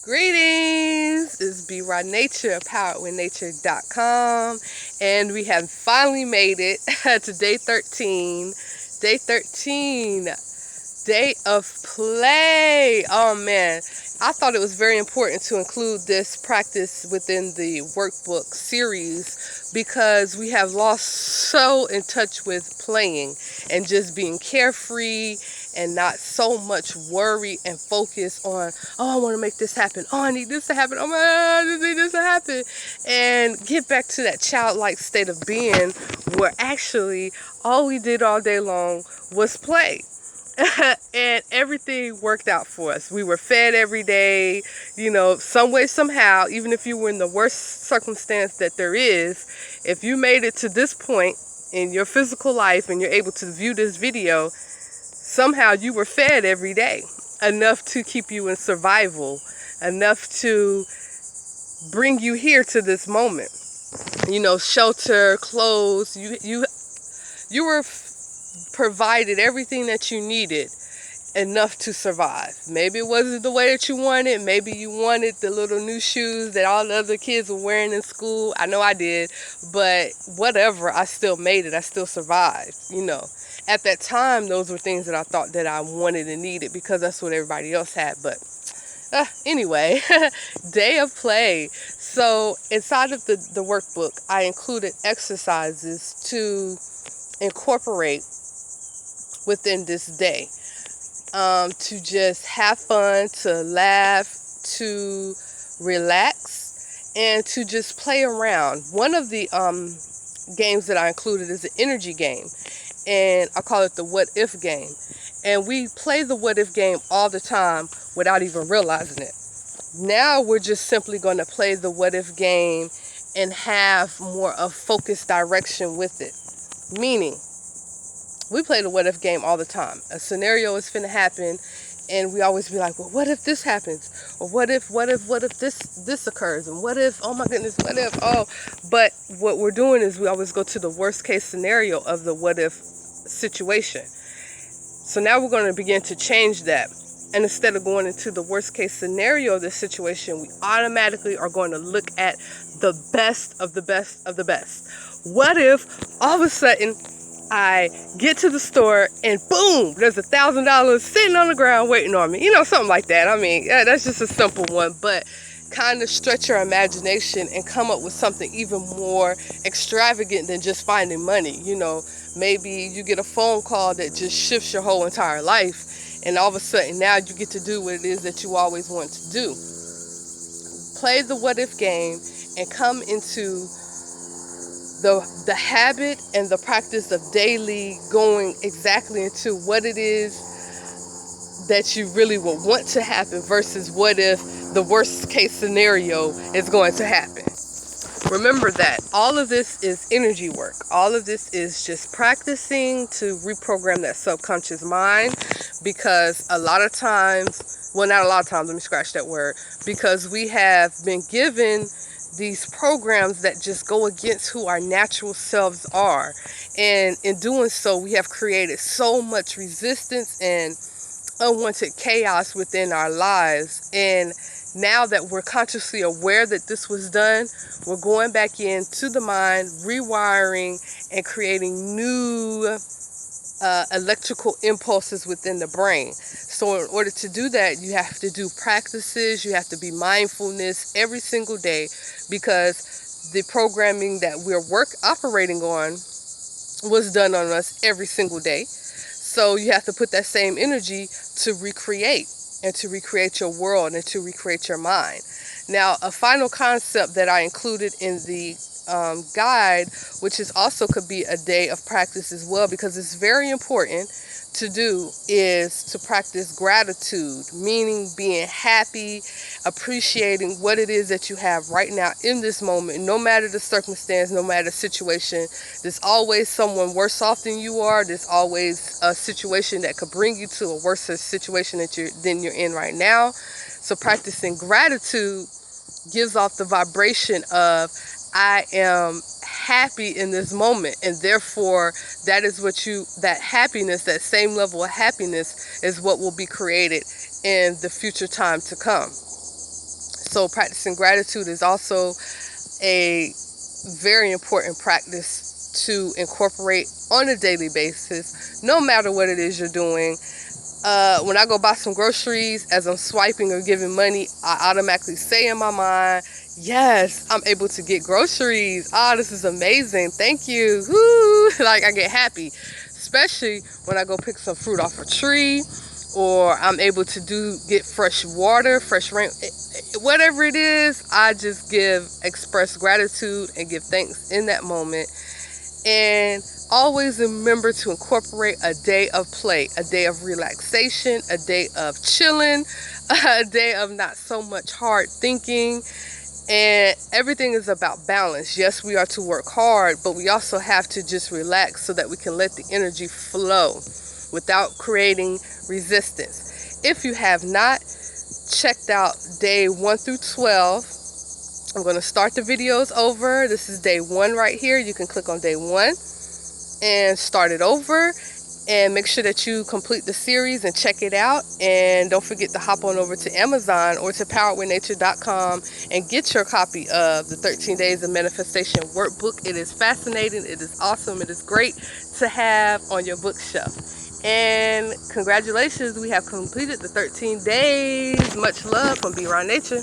Greetings! It's Be Raw Nature, poweredwithnature.com, and we have finally made it to day 13. Day 13, day of play. Oh man, I thought it was very important to include this practice within the workbook series because we have lost so in touch with playing and just being carefree and not so much worry and focus on, oh, I want to make this happen. Oh, I need this to happen. Oh my God, I just need this to happen. And get back to that childlike state of being where actually all we did all day long was play. And everything worked out for us. We were fed every day, some way, somehow, even if you were in the worst circumstance that there is, if you made it to this point in your physical life and you're able to view this video, somehow you were fed every day, enough to keep you in survival, enough to bring you here to this moment. Shelter, clothes, you were provided everything that you needed enough to survive. Maybe it wasn't the way that you wanted. Maybe you wanted the little new shoes that all the other kids were wearing in school. I know I did, but whatever, I still made it. I still survived, At that time, those were things that I thought that I wanted and needed because that's what everybody else had. But anyway, day of play. So inside of the workbook, I included exercises to incorporate within this day, to just have fun, to laugh, to relax, and to just play around. One of the games that I included is an energy game, and I call it the what if game. And we play the what if game all the time without even realizing it. Now we're just simply going to play the what if game and have more of focused direction with it. Meaning, we play the what if game all the time. A scenario is finna happen, and we always be like, well, what if this happens? Or what if this occurs? And what if, oh my goodness, what if, oh. But what we're doing is we always go to the worst case scenario of the what if situation. So now we're going to begin to change that. And instead of going into the worst case scenario of the situation, we automatically are going to look at the best of the best of the best. What if all of a sudden I get to the store and boom, there's $1,000 sitting on the ground waiting on me. Something like that. I mean, yeah, that's just a simple one, but kind of stretch your imagination and come up with something even more extravagant than just finding money. Maybe you get a phone call that just shifts your whole entire life, and all of a sudden now you get to do what it is that you always want to do. Play the what if game and come into the habit and the practice of daily going exactly into what it is that you really would want to happen versus what if the worst case scenario is going to happen. Remember that all of this is energy work. All of this is just practicing to reprogram that subconscious mind, because a lot of times, well, not a lot of times, let me scratch that word, because we have been given these programs that just go against who our natural selves are. And in doing so, we have created so much resistance and unwanted chaos within our lives. And now that we're consciously aware that this was done, we're going back into the mind, rewiring, and creating new electrical impulses within the brain. So in order to do that, you have to do practices, you have to be mindfulness every single day, because the programming that we're operating on was done on us every single day. So you have to put that same energy to recreate, and to recreate your world, and to recreate your mind. Now, a final concept that I included in the guide, which is also could be a day of practice as well, because it's very important to do, is to practice gratitude, meaning being happy, appreciating what it is that you have right now in this moment, no matter the circumstance, no matter the situation. There's always someone worse off than you are. There's always a situation that could bring you to a worse situation than you're in right now. So practicing gratitude gives off the vibration of, I am happy in this moment, and therefore that is that happiness, that same level of happiness is what will be created in the future time to come. So practicing gratitude is also a very important practice to incorporate on a daily basis, no matter what it is you're doing. When I go buy some groceries, as I'm swiping or giving money, I automatically say in my mind, yes, I'm able to get groceries. Ah, this is amazing. Thank you. Woo! Like, I get happy, especially when I go pick some fruit off a tree, or I'm able to get fresh water, fresh rain, whatever it is. I just express gratitude and give thanks in that moment. And always remember to incorporate a day of play, a day of relaxation, a day of chilling, a day of not so much hard thinking. And everything is about balance. Yes, we are to work hard, but we also have to just relax so that we can let the energy flow without creating resistance. If you have not checked out day 1 through 12, I'm going to start the videos over. This is day 1 right here. You can click on day 1 and start it over, and make sure that you complete the series and check it out. And don't forget to hop on over to Amazon or to poweredwithnature.com and get your copy of the 13 Days of Manifestation Workbook. It is fascinating. It is awesome. It is great to have on your bookshelf. And congratulations, we have completed the 13 days. Much love from Be Around Nature.